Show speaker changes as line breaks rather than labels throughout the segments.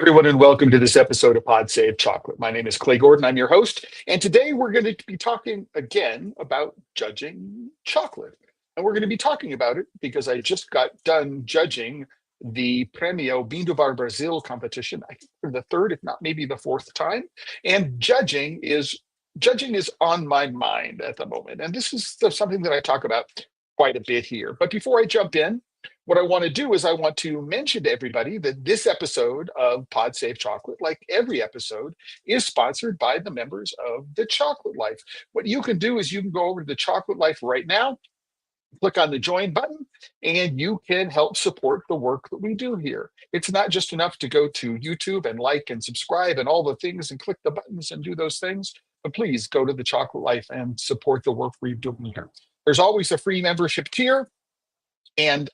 everyone, and welcome to this episode of Pod Save Chocolate. My name is Clay Gordon. I'm your host, and today we're going to be talking again about judging chocolate. And we're going to be talking about it because I just got done judging the Prêmio Bean-to-Bar Brazil competition, I think for the third, if not maybe the fourth time. And judging is on my mind at the moment. And this is something that I talk about quite a bit here. But before I jump in, what I want to do is I want to mention to everybody that this episode of Pod Save Chocolate, like every episode, is sponsored by the members of The Chocolate Life. What you can do is you can go over to The Chocolate Life right now, click on the join button, and you can help support the work that we do here. It's not just enough to go to YouTube and like and subscribe and all the things and click the buttons and do those things, but please go to The Chocolate Life and support the work we're doing here. There's always a free membership tier. And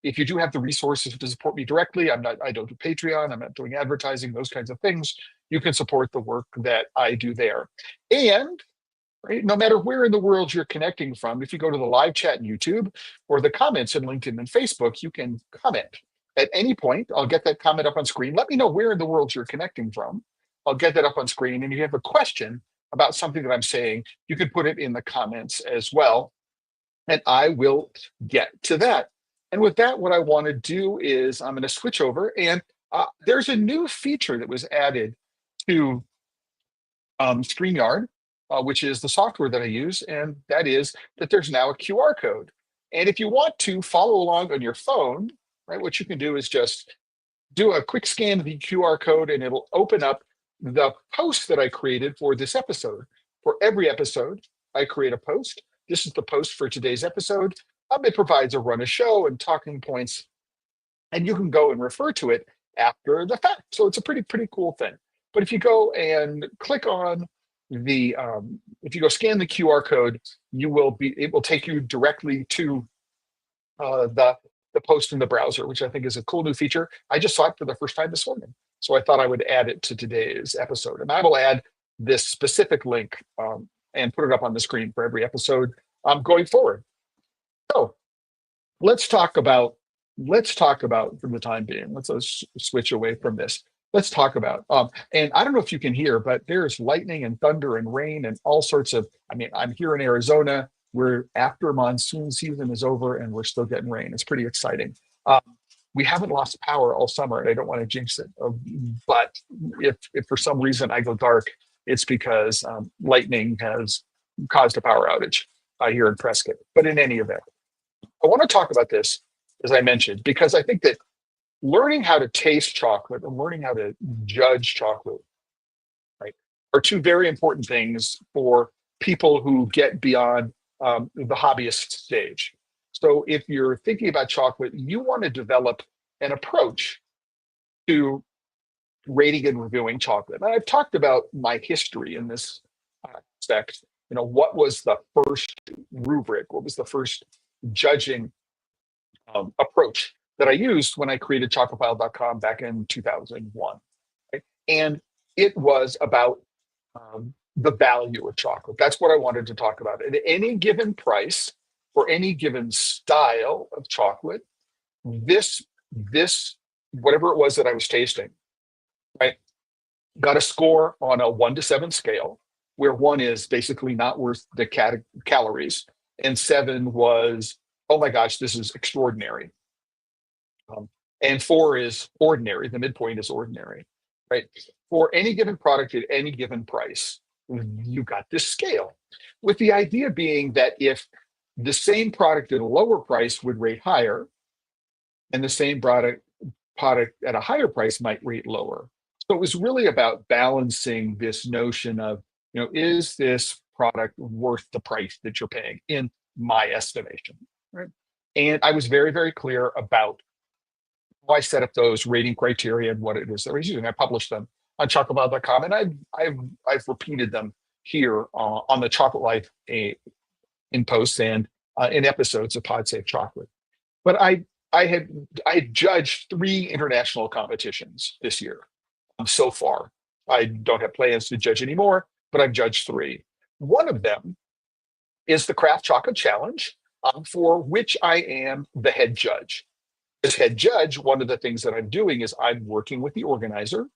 if you do have the resources to support me directly, I don't do Patreon, I'm not doing advertising, those kinds of things. You can support the work that I do there. And right, no matter where in the world you're connecting from, if you go to the live chat in YouTube or the comments in LinkedIn and Facebook, you can comment at any point. I'll get that comment up on screen. Let me know where in the world you're connecting from. I'll get that up on screen. And if you have a question about something that I'm saying, you can put it in the comments as well. And I will get to that. And with that, what I want to do is I'm going to switch over, and there's a new feature that was added to StreamYard, which is the software that I use, and that is that there's now a QR code. And if you want to follow along on your phone, right, what you can do is just do a quick scan of the QR code, and it'll open up the post that I created for this episode. For every episode, I create a post. This is the post for today's episode. It provides a run of show and talking points, and you can go and refer to it after the fact. So it's a pretty cool thing. But if you go and click on if you go scan the QR code, it will take you directly to the post in the browser, which I think is a cool new feature. I just saw it for the first time this morning, so I thought I would add it to today's episode. And I will add this specific link and put it up on the screen for every episode going forward. So let's talk about for the time being, let's switch away from this. Let's talk about, and I don't know if you can hear, but there's lightning and thunder and rain and all sorts of, I'm here in Arizona, we're after monsoon season is over and we're still getting rain. It's pretty exciting. We haven't lost power all summer, and I don't want to jinx it. But if for some reason I go dark, it's because lightning has caused a power outage here in Prescott. But in any event, I want to talk about this, as I mentioned, because I think that learning how to taste chocolate and learning how to judge chocolate, right, are two very important things for people who get beyond the hobbyist stage. So if you're thinking about chocolate, you want to develop an approach to rating and reviewing chocolate. And I've talked about my history in this aspect. What was the first rubric? What was the first judging approach that I used when I created chocolatefile.com back in 2001? Right? And it was about the value of chocolate. That's what I wanted to talk about. At any given price for any given style of chocolate, this whatever it was that I was tasting, right, got a score on a 1 to 7 scale, where 1 is basically not worth the calories, and 7 was, oh my gosh, this is extraordinary. And 4 is ordinary. The midpoint is ordinary, right? For any given product at any given price, you got this scale, with the idea being that if the same product at a lower price would rate higher, and the same product at a higher price might rate lower. So it was really about balancing this notion of, is this product worth the price that you're paying, in my estimation, right? And I was very, very clear about how I set up those rating criteria and what it is that I was using. I published them on chocolatefile.com, and I've repeated them here on the Chocolate Life in posts and in episodes of Pod Save Chocolate. But I had judged 3 international competitions this year so far. I don't have plans to judge anymore, but I've judged 3. One of them is the Craft Chocolate Challenge, for which I am the head judge. as head judge, one of the things that I'm doing is I'm working with the organizer,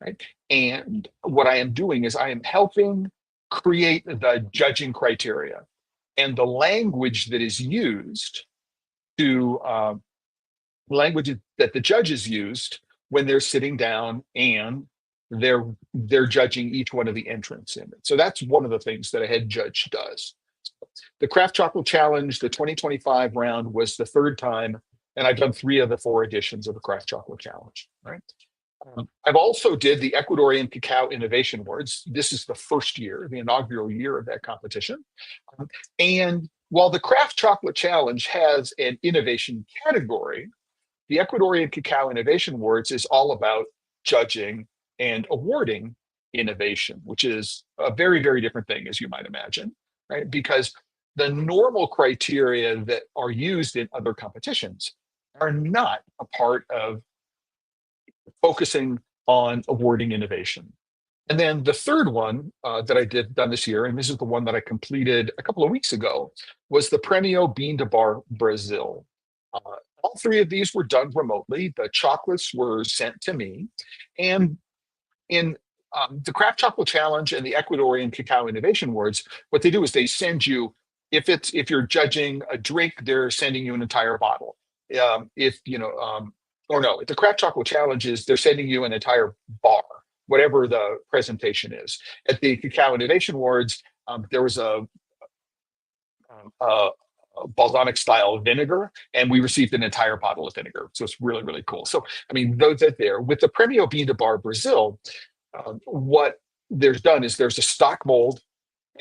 right? And what I am doing is I am helping create the judging criteria and the language that is used to language that the judges used when they're sitting down and they're judging each one of the entrants in it. So that's one of the things that a head judge does. The Craft Chocolate Challenge, the 2025 round, was the third time, and I've done 3 of the 4 editions of the Craft Chocolate Challenge. Right. I've also did the Ecuadorian Cacao Innovation Awards. This is the first year, the inaugural year of that competition. And while the Craft Chocolate Challenge has an innovation category, the Ecuadorian Cacao Innovation Awards is all about judging and awarding innovation, which is a very, very different thing, as you might imagine, right? Because the normal criteria that are used in other competitions are not a part of focusing on awarding innovation. And then the third one that I done this year, and this is the one that I completed a couple of weeks ago, was the Prêmio Bean-to-Bar Brazil. All 3 of these were done remotely. The chocolates were sent to me. And in the Craft Chocolate Challenge and the Ecuadorian Cacao Innovation Awards, what they do is they send you, if you're judging a drink, they're sending you an entire bottle. If you know, or no, the Craft Chocolate Challenge is they're sending you an entire bar, whatever the presentation is. At the Cacao Innovation Awards, there was a balsamic style vinegar, and we received an entire bottle of vinegar. So it's really, really cool. So, I mean, those that there with the Prêmio Bean-to-Bar Brazil, what there's done is there's a stock mold.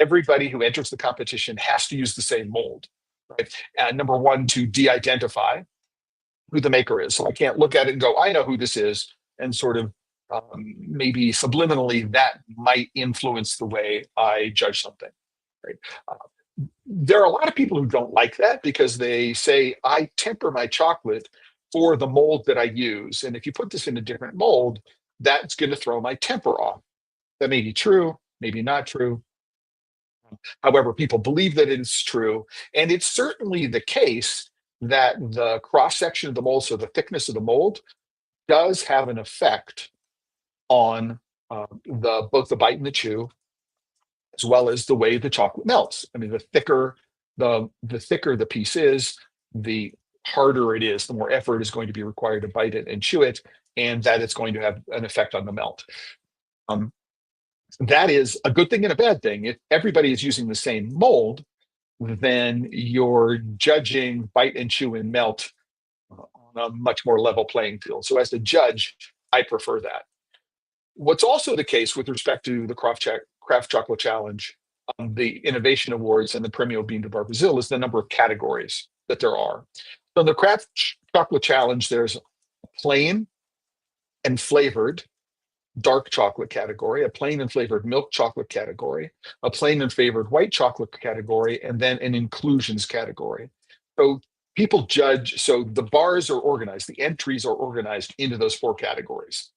Everybody who enters the competition has to use the same mold, right? Number one, to de-identify who the maker is. So I can't look at it and go, I know who this is, and sort of maybe subliminally that might influence the way I judge something, right? There are a lot of people who don't like that because they say, I temper my chocolate for the mold that I use. And if you put this in a different mold, that's going to throw my temper off. That may be true, maybe not true. However, people believe that it's true. And it's certainly the case that the cross section of the mold, so the thickness of the mold, does have an effect on both the bite and the chew, as well as the way the chocolate melts. I mean, the thicker the piece is, the harder it is, the more effort is going to be required to bite it and chew it, and that it's going to have an effect on the melt. That is a good thing and a bad thing. If everybody is using the same mold, then you're judging bite and chew and melt on a much more level playing field. So as a judge, I prefer that. What's also the case with respect to the Craft Chocolate Challenge, the Innovation Awards, and the Prêmio Bean-to-Bar Brazil is the number of categories that there are. So in the Craft Chocolate Challenge, there's a plain and flavored dark chocolate category, a plain and flavored milk chocolate category, a plain and flavored white chocolate category, and then an inclusions category. So people judge, so the bars are organized, the entries are organized into those 4 categories.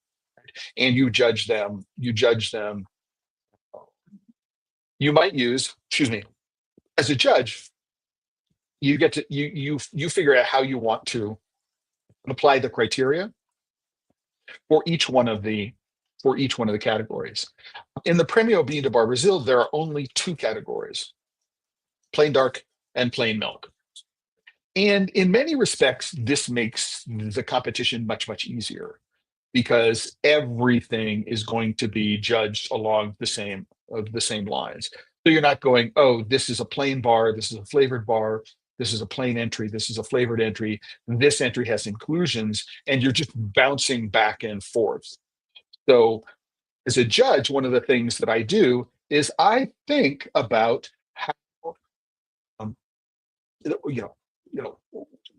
And you judge them. You might use, excuse me, as a judge, you get to you figure out how you want to apply the criteria for each one of the categories. In the Prêmio Bean-to-Bar Brazil, there are only 2 categories: plain dark and plain milk. And in many respects, this makes the competition much, much easier, because everything is going to be judged along the same lines. So you're not going, oh, this is a plain bar, this is a flavored bar, this is a plain entry, this is a flavored entry, this entry has inclusions, and you're just bouncing back and forth. So as a judge, one of the things that I do is I think about how,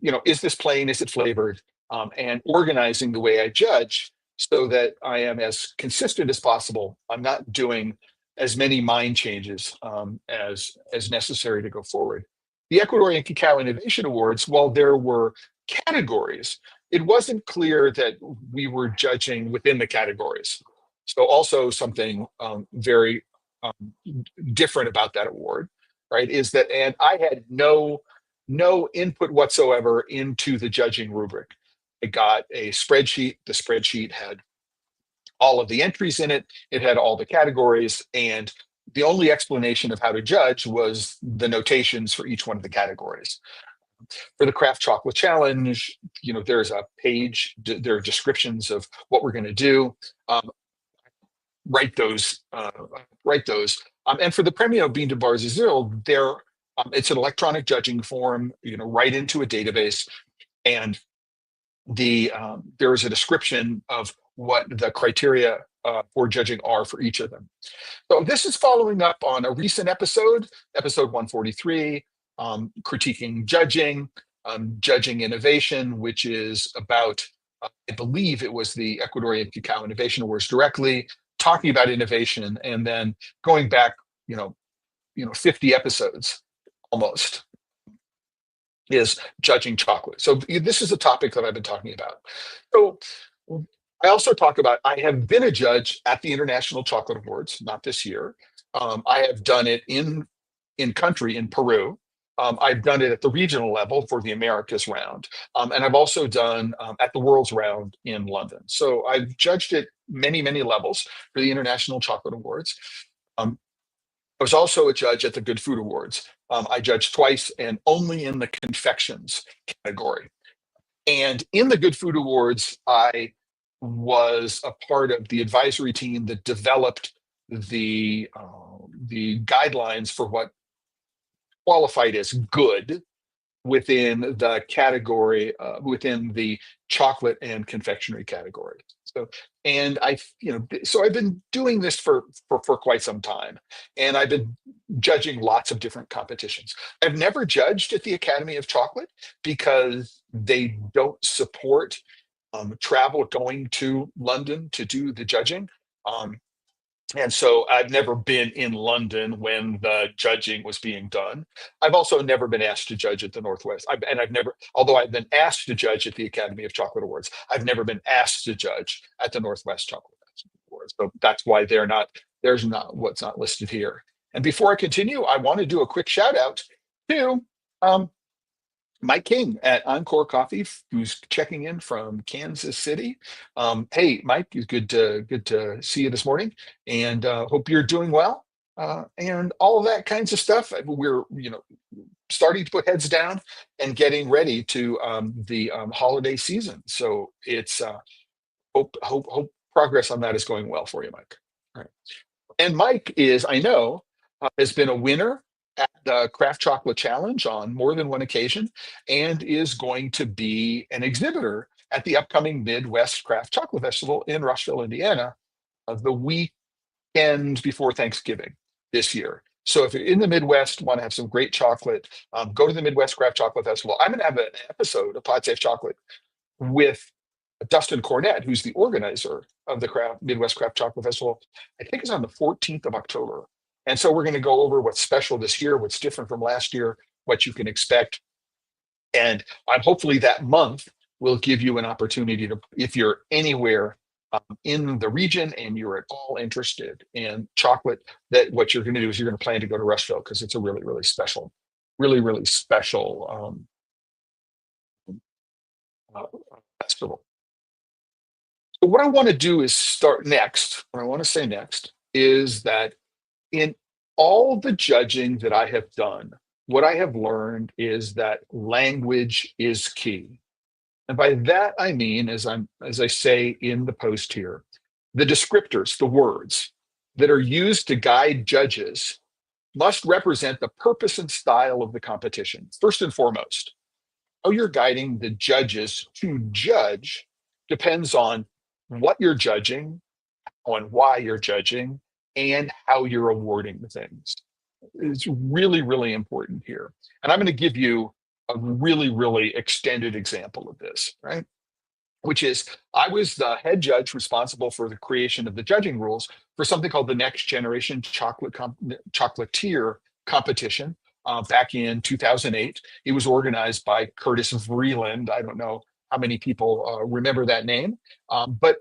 you know, is this plain, is it flavored, and organizing the way I judge so that I am as consistent as possible. I'm not doing as many mind changes as necessary to go forward. The Ecuadorian Cacao Innovation Awards, while there were categories, it wasn't clear that we were judging within the categories. So also something very different about that award, right, is that, and I had no input whatsoever into the judging rubric. I got a spreadsheet. The spreadsheet had all of the entries in it. It had all the categories, and the only explanation of how to judge was the notations for each one of the categories. For the Craft Chocolate Challenge, there's a page, there are descriptions of what we're going to do. Um, write those, write those. And for the Prêmio Bean-to-Bar Brazil, it's an electronic judging form, right into a database, and there is a description of what the criteria for judging are for each of them. So this is following up on a recent episode 143, critiquing judging, judging innovation, which is about, I believe it was the Ecuadorian Cacao Innovation Awards directly, talking about innovation, and then going back, 50 episodes almost, is judging chocolate. So this is a topic that I've been talking about. So I also talk about, I have been a judge at the International Chocolate Awards, not this year. I have done it in country in Peru. I've done it at the regional level for the Americas round. And I've also done at the World's round in London. So I've judged it many, many levels for the International Chocolate Awards. I was also a judge at the Good Food Awards. I judged twice, and only in the confections category. And in the Good Food Awards, I was a part of the advisory team that developed the guidelines for what qualified as good within the category, within the chocolate and confectionery category. So, and so I've been doing this for quite some time, and I've been judging lots of different competitions. I've never judged at the Academy of Chocolate because they don't support travel going to London to do the judging. And so I've never been in London when the judging was being done. I've also never been asked to judge at the Northwest. Although I've been asked to judge at the Academy of Chocolate Awards, I've never been asked to judge at the Northwest Chocolate Awards. So that's why there's not what's not listed here. And before I continue, I want to do a quick shout out to Mike King at Encore Coffee, who's checking in from Kansas City. Hey, Mike, it's good to see you this morning, and hope you're doing well, and all of that kinds of stuff. We're starting to put heads down and getting ready to the holiday season. So it's hope progress on that is going well for you, Mike. All right. And Mike I know, has been a winner at the Craft Chocolate Challenge on more than one occasion, and is going to be an exhibitor at the upcoming Midwest Craft Chocolate Festival in Rushville, Indiana, the weekend before Thanksgiving this year. So if you're in the Midwest, want to have some great chocolate, go to the Midwest Craft Chocolate Festival. I'm going to have an episode of Pod Safe Chocolate with Dustin Cornett, who's the organizer of the Midwest Craft Chocolate Festival. I think it's on the 14th of October. And so we're going to go over what's special this year, what's different from last year, what you can expect. And hopefully that month will give you an opportunity to, if you're anywhere in the region and you're at all interested in chocolate, that what you're going to do is you're going to plan to go to Rushville, because it's a really, really special, festival. So what I want to do is start next. What I want to say next is that in all the judging that I have done, what I have learned is that language is key. And by that, I mean, as I say in the post here, the descriptors, the words that are used to guide judges must represent the purpose and style of the competition. First and foremost, how you're guiding the judges to judge depends on what you're judging, on why you're judging, and how you're awarding the things. It's really, really important here. And I'm going to give you a really, really extended example of this, right? Which is, I was the head judge responsible for the creation of the judging rules for something called the Next Generation Chocolatier competition back in 2008. It was organized by Curtis Vreeland. I don't know how many people remember that name, but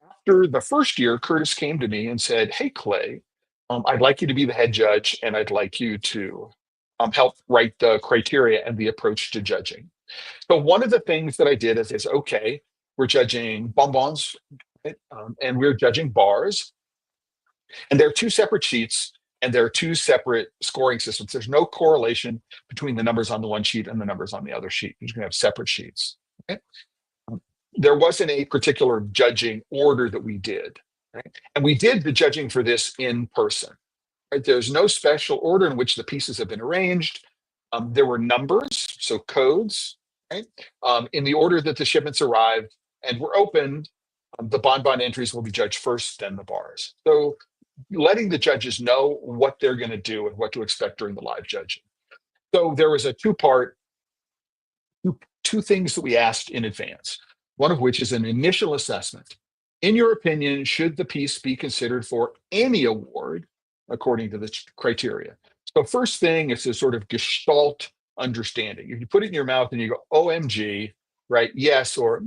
after the first year, Curtis came to me and said, "Hey, Clay, I'd like you to be the head judge, and I'd like you to help write the criteria and the approach to judging." So one of the things that I did is okay, we're judging bonbons, right? And we're judging bars, and there are two separate sheets, and there are two separate scoring systems. There's no correlation between the numbers on the one sheet and the numbers on the other sheet. You're going to have separate sheets. Okay? There wasn't a particular judging order that we did, right? And we did the judging for this in person. Right? There's no special order in which the pieces have been arranged. There were numbers, so codes, right? In the order that the shipments arrived and were opened, the bonbon entries will be judged first, then the bars. So letting the judges know what they're going to do and what to expect during the live judging. So there was a two things that we asked in advance, one of which is an initial assessment. In your opinion, should the piece be considered for any award according to the criteria? So first thing is a sort of gestalt understanding. If you put it in your mouth and you go, OMG, right? Yes or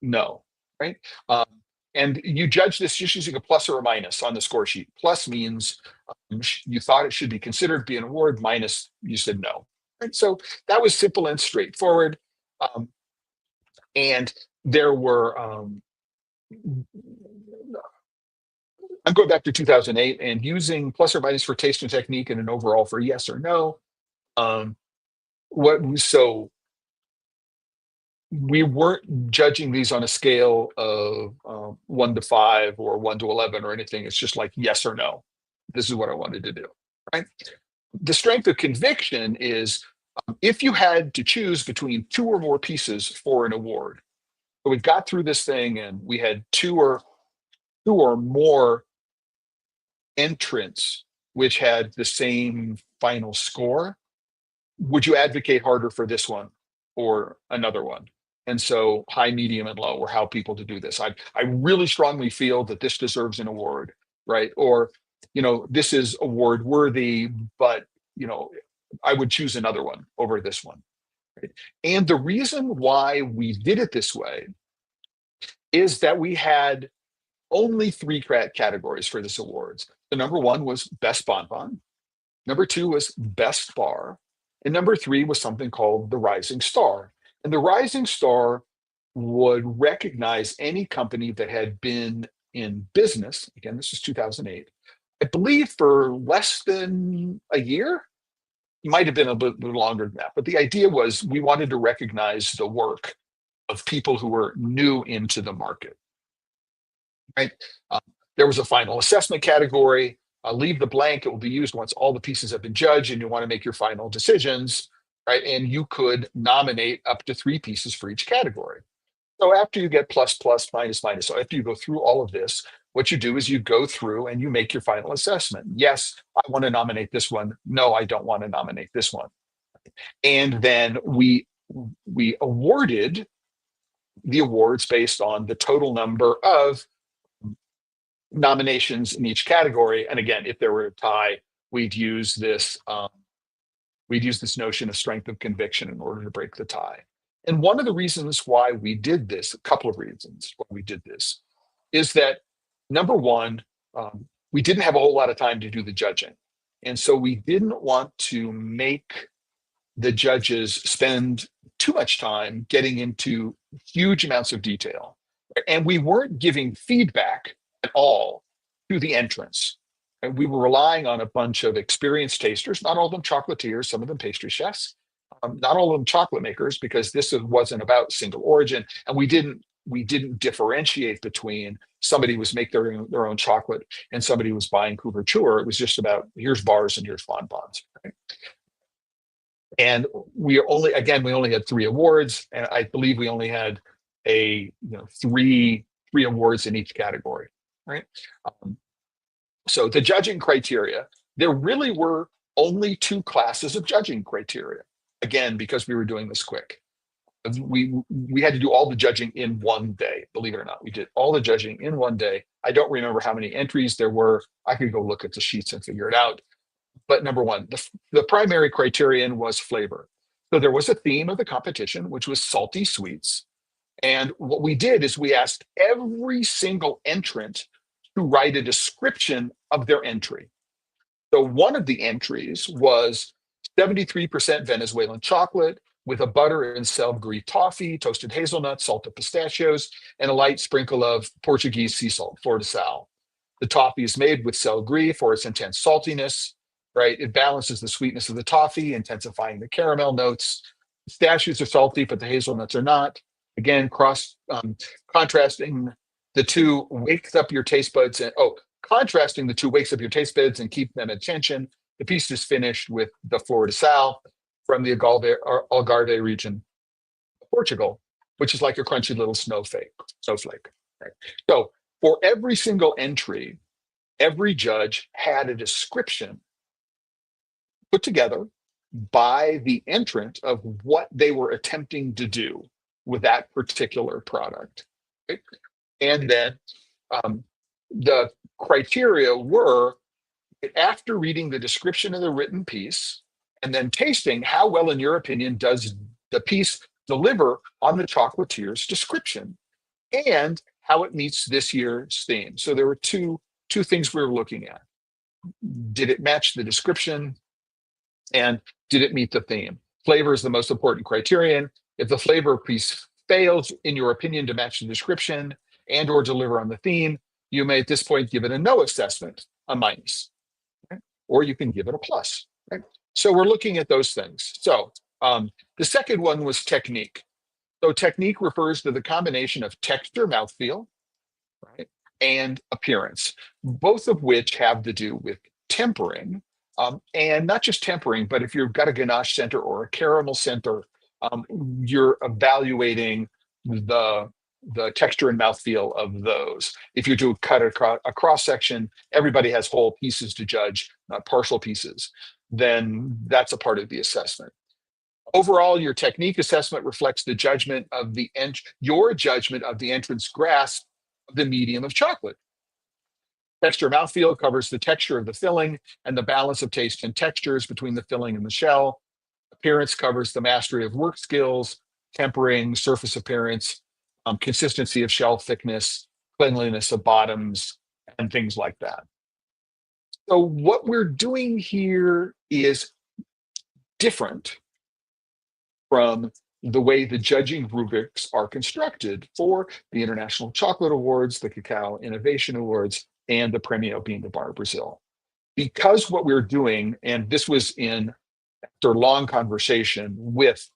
no, right? And you judge this just using a plus or a minus on the score sheet. Plus means you thought it should be considered be an award. Minus, you said no. Right? So that was simple and straightforward. And there were, I'm going back to 2008 and using plus or minus for taste and technique and an overall for yes or no. So we weren't judging these on a scale of 1 to 5 or 1 to 11 or anything. It's just like yes or no. This is what I wanted to do, right? The strength of conviction is if you had to choose between two or more pieces for an award. So we got through this thing and we had two or more entrants which had the same final score. Would you advocate harder for this one or another one? And so high, medium, and low were how people to do this. I really strongly feel that this deserves an award, right? Or, this is award worthy, but, I would choose another one over this one. Right? And the reason why we did it this way is that we had only three categories for this awards. The number one was best bonbon. Number two was best bar. And number three was something called the Rising Star. And the Rising Star would recognize any company that had been in business. Again, this is 2008. I believe for less than a year. It might have been a bit longer than that. But the idea was we wanted to recognize the work of people who were new into the market. Right? There was a final assessment category. Leave the blank. It will be used once all the pieces have been judged and you want to make your final decisions, right? And you could nominate up to 3 pieces for each category. So after you get plus, plus, minus, minus, so after you go through all of this, what you do is you go through and you make your final assessment. Yes, I want to nominate this one. No, I don't want to nominate this one. And then we awarded the awards based on the total number of nominations in each category. And again, if there were a tie, we'd use this notion of strength of conviction in order to break the tie. And one of the reasons why we did this, a couple of reasons why we did this, is that number one, we didn't have a whole lot of time to do the judging. And so we didn't want to make the judges spend too much time getting into huge amounts of detail. And we weren't giving feedback at all to the entrants. And we were relying on a bunch of experienced tasters, not all of them chocolatiers, some of them pastry chefs, not all of them chocolate makers, because this wasn't about single origin. And we didn't differentiate between somebody was make their own chocolate and somebody was buying couverture. It was just about here's bars and here's bonbons. Right? And we only had 3 awards, and I believe we only had three awards in each category. Right. So the judging criteria, there really were only 2 classes of judging criteria. Again, because we were doing this quick. We had to do all the judging in one day, believe it or not. We did all the judging in one day. I don't remember how many entries there were. I could go look at the sheets and figure it out. But number one, the primary criterion was flavor. So there was a theme of the competition, which was salty sweets. And what we did is we asked every single entrant to write a description of their entry. So one of the entries was 73% Venezuelan chocolate with a butter and celery toffee, toasted hazelnuts, salted pistachios, and a light sprinkle of Portuguese sea salt, flor de sal. The toffee is made with celery for its intense saltiness, right? It balances the sweetness of the toffee, intensifying the caramel notes. Pistachios are salty, but the hazelnuts are not. Again, contrasting the two wakes up your taste buds and contrasting the two wakes up your taste buds and keep them at tension. The piece is finished with the flor de sal from the Algarve region of Portugal, which is like a crunchy little snowflake. Right? So for every single entry, every judge had a description put together by the entrant of what they were attempting to do with that particular product. Okay? And then the criteria were, after reading the description of the written piece and then tasting, how well, in your opinion, does the piece deliver on the chocolatier's description and how it meets this year's theme. So there were two things we were looking at. Did it match the description? And did it meet the theme? Flavor is the most important criterion. If the flavor piece fails, in your opinion, to match the description and or deliver on the theme, you may at this point give it a no assessment, a minus, right? Or you can give it a plus. Right? So we're looking at those things. So the second one was technique. So technique refers to the combination of texture, mouthfeel, right, and appearance, both of which have to do with tempering. And not just tempering, but if you've got a ganache center or a caramel center, you're evaluating the texture and mouthfeel of those. If you do cut a cross section, everybody has whole pieces to judge, not partial pieces. Then that's a part of the assessment. Overall, your technique assessment reflects the judgment of your judgment of the entrant's grasp of the medium of chocolate. Texture mouthfeel covers the texture of the filling and the balance of taste and textures between the filling and the shell. Appearance covers the mastery of work skills, tempering, surface appearance, consistency of shell thickness, cleanliness of bottoms, and things like that. So what we're doing here is different from the way the judging rubrics are constructed for the International Chocolate Awards, the Cacao Innovation Awards, and the Prêmio Bean-to-Bar Brazil. Because what we're doing, and this was after long conversation with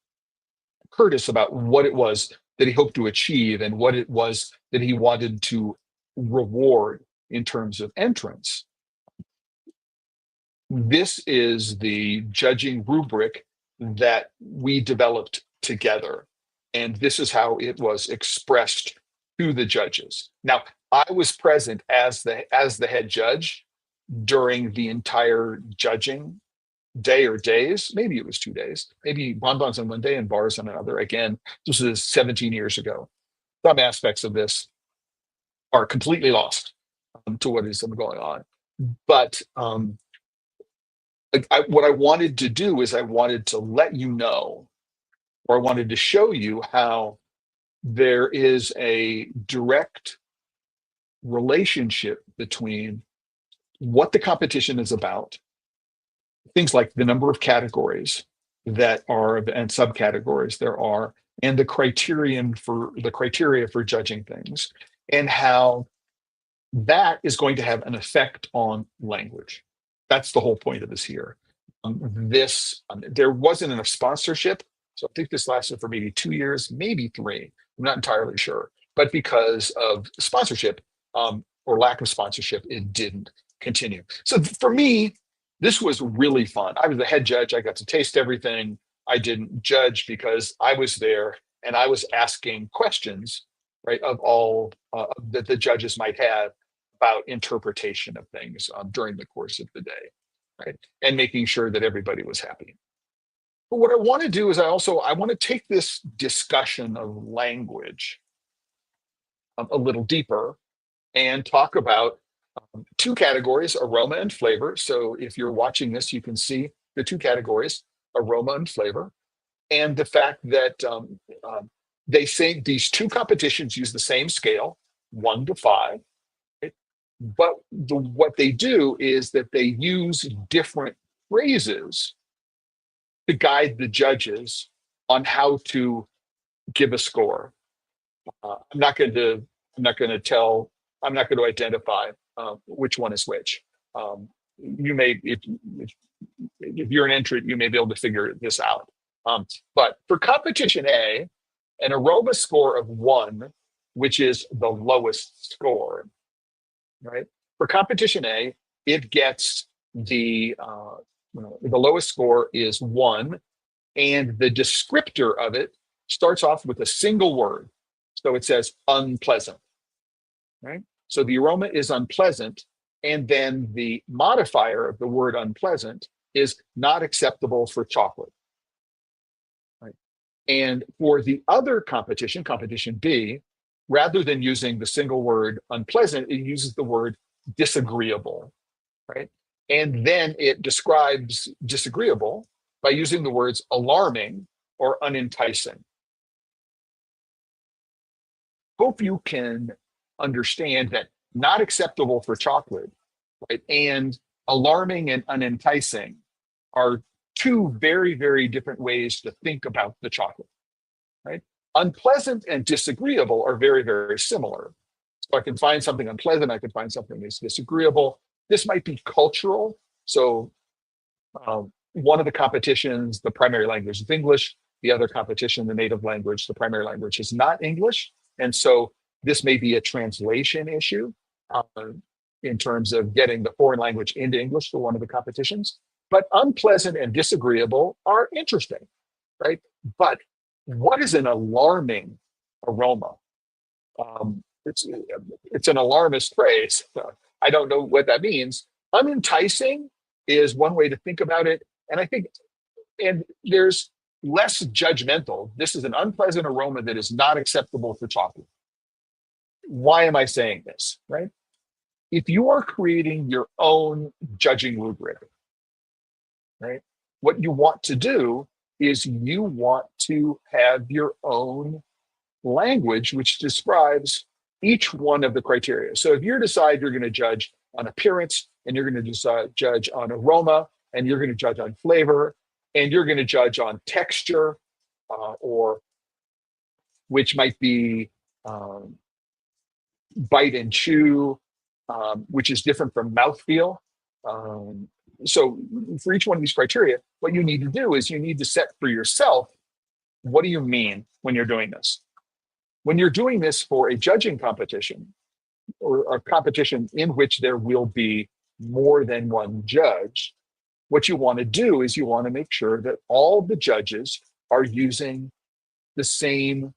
Curtis about what it was that he hoped to achieve and what it was that he wanted to reward in terms of entrance. This is the judging rubric that we developed together. And this is how it was expressed to the judges. Now, I was present as the head judge during the entire judging day or days. Maybe it was 2 days, maybe bonbons on one day and bars on another. Again, this is 17 years ago. Some aspects of this are completely lost to what is going on. But what I wanted to do is I wanted to let you know, or I wanted to show you how there is a direct relationship between what the competition is about, things like the number of categories that are and subcategories there are, and the criteria for judging things, and how that is going to have an effect on language. That's the whole point of this here. There wasn't enough sponsorship, so I think this lasted for maybe 2 years, maybe 3. I'm not entirely sure, but because of sponsorship or lack of sponsorship, it didn't continue. So for me, this was really fun. I was the head judge. I got to taste everything. I didn't judge because I was there and I was asking questions, right, of all that the judges might have about interpretation of things during the course of the day, right, and making sure that everybody was happy. But what I want to do is I want to take this discussion of language a little deeper and talk about 2 categories, aroma and flavor. So if you're watching this, you can see the 2 categories, aroma and flavor, and the fact that they say these 2 competitions use the same scale, 1 to 5. Right? But what they do is that they use different phrases to guide the judges on how to give a score. I'm not going to identify which one is which. You may, if you're an entrant, you may be able to figure this out. But for competition A, an aroma score of 1, which is the lowest score, right? For competition A, it gets the lowest score is 1, and the descriptor of it starts off with a single word. So it says unpleasant, right? So the aroma is unpleasant, and then the modifier of the word unpleasant is not acceptable for chocolate, right? And for the other competition, competition B, rather than using the single word unpleasant, it uses the word disagreeable, right? And then it describes disagreeable by using the words alarming or unenticing. Hope you can understand that not acceptable for chocolate, right, and alarming and unenticing are two very, very different ways to think about the chocolate, right? Unpleasant and disagreeable are very, very similar. So I can find something unpleasant, I can find something that's disagreeable. This might be cultural. So one of the competitions, the primary language is English. The other competition, the native language, the primary language is not English. And so this may be a translation issue in terms of getting the foreign language into English for one of the competitions. But unpleasant and disagreeable are interesting, right? But what is an alarming aroma? It's an alarmist phrase. I don't know what that means. Unenticing is one way to think about it. And I think, and there's less judgmental. This is an unpleasant aroma that is not acceptable for chocolate. Why am I saying this, right? If you are creating your own judging rubric, right, what you want to do is you want to have your own language which describes each one of the criteria. So if you decide you're going to judge on appearance, and you're going to judge on aroma, and you're going to judge on flavor, and you're going to judge on texture, or which might be bite and chew, which is different from mouthfeel. So for each one of these criteria, what you need to do is you need to set for yourself, what do you mean when you're doing this? When you're doing this for a judging competition, or a competition in which there will be more than one judge, what you want to do is you want to make sure that all the judges are using the same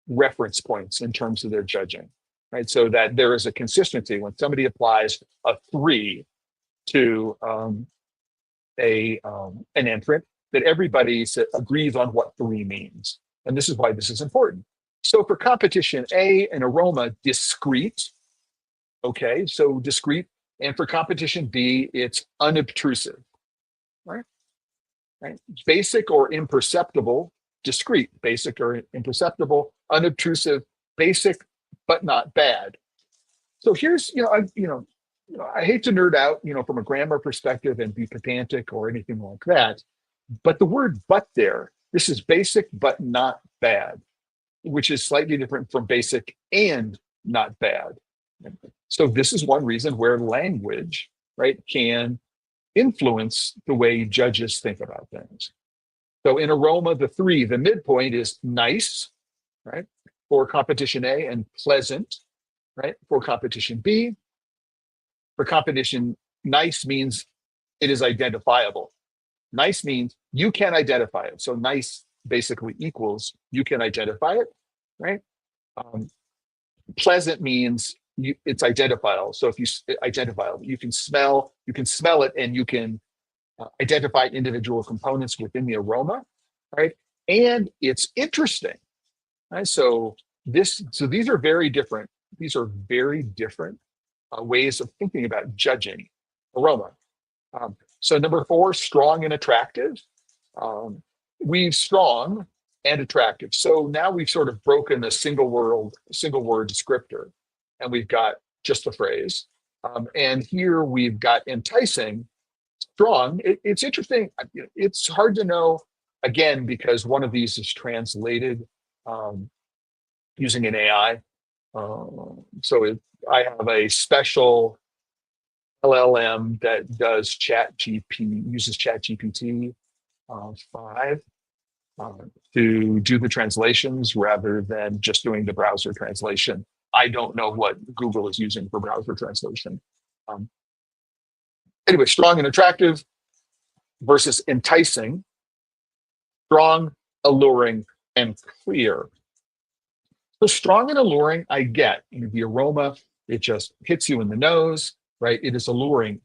reference points in terms of their judging, right? So that there is a consistency. When somebody applies a 3 to an entrant, that everybody agrees on what 3 means. And this is why this is important. So for competition A, an aroma, discrete. Okay, so discrete. And for competition B, it's unobtrusive, right? Basic or imperceptible, discrete. Basic or imperceptible, unobtrusive, basic, but not bad. So here's, I hate to nerd out, from a grammar perspective and be pedantic or anything like that, but the word "but" there, this is basic but not bad, which is slightly different from basic and not bad. So this is one reason where language, right, can influence the way judges think about things. So in aroma, the 3, the midpoint is nice, right, for competition A, and pleasant, right, for competition B. For competition, nice means it is identifiable. Nice means you can identify it. So nice basically equals you can identify it, right? Pleasant means it's identifiable. So if you identifiable, you can smell it, and you can identify individual components within the aroma, right? And it's interesting, right? So these are very different. These are very different ways of thinking about judging aroma. So number 4, strong and attractive. We've strong and attractive. So now we've sort of broken the single word descriptor, and we've got just the phrase. And here we've got enticing, strong. It's interesting. It's hard to know again, because one of these is translated using an AI. I have a special LLM that uses ChatGPT 5 to do the translations rather than just doing the browser translation. I don't know what Google is using for browser translation. Anyway, strong and attractive versus enticing. Strong, alluring, and clear. So strong and alluring, I get. The aroma, it just hits you in the nose, right? It is alluring,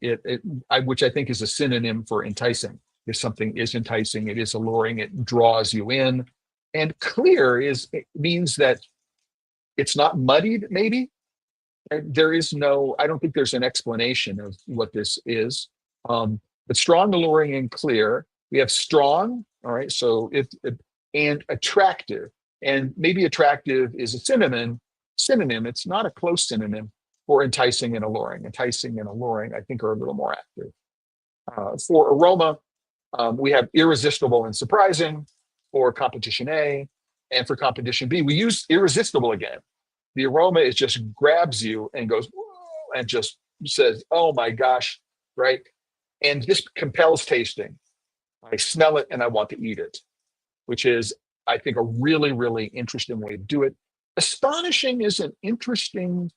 which I think is a synonym for enticing. If something is enticing, it is alluring, it draws you in. And clear it means that it's not muddied, maybe. I don't think there's an explanation of what this is. But strong, alluring, and clear. We have strong, all right, and attractive. And maybe attractive is a synonym. It's not a close synonym for enticing and alluring. Enticing and alluring, I think, are a little more active. For aroma, we have irresistible and surprising for competition A. And for competition B, we use irresistible again. The aroma just grabs you and goes, and just says, oh my gosh, right? And this compels tasting. I smell it and I want to eat it, which is, I think, a really, really interesting way to do it. Astonishing is an interesting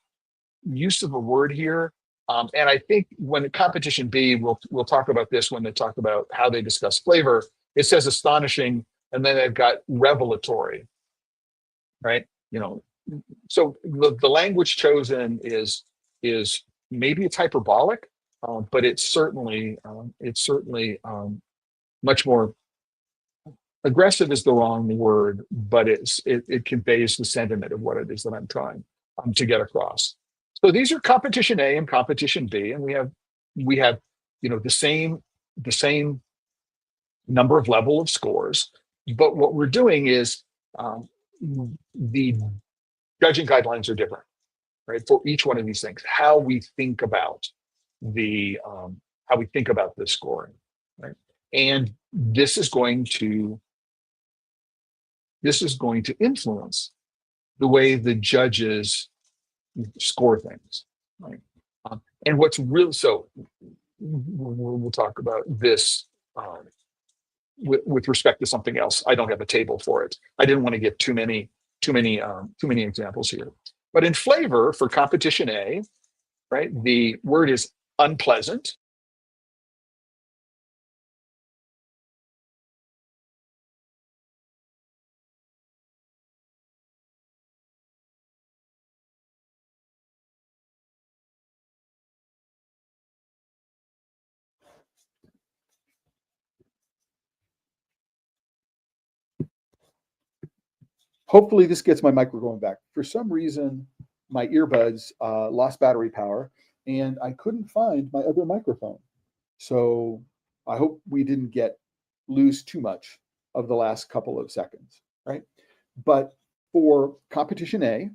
use of a word here. And I think when competition B, we'll talk about this when they talk about how they discuss flavor. It says astonishing, and then they've got revelatory, right? So the language chosen is maybe it's hyperbolic, but it's certainly much more aggressive is the wrong word, but it conveys the sentiment of what it is that I'm trying to get across. So these are competition A and competition B, and we have the same number of level of scores, but what we're doing is the judging guidelines are different, right? For each one of these things, how we think about the scoring, right? And this is going to influence the way the judges score things, right? And what's real, so we'll talk about this with respect to something else. I don't have a table for it. I didn't want to get too many examples here. But in flavor, for competition A, right, the word is unpleasant.
Hopefully this gets my microphone back. For some reason, my earbuds lost battery power, and I couldn't find my other microphone. So I hope we didn't lose too much of the last couple of seconds, right? But for competition A,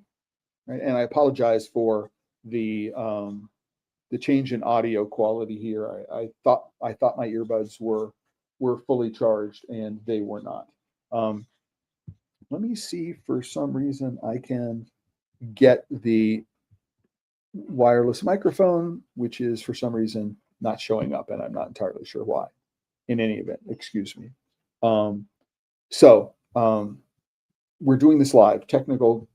right, and I apologize for the change in audio quality here. I thought my earbuds were fully charged, and they were not. Let me see, for some reason, I can get the wireless microphone, which is for some reason not showing up, and I'm not entirely sure why. In any event, excuse me. We're doing this live. Technical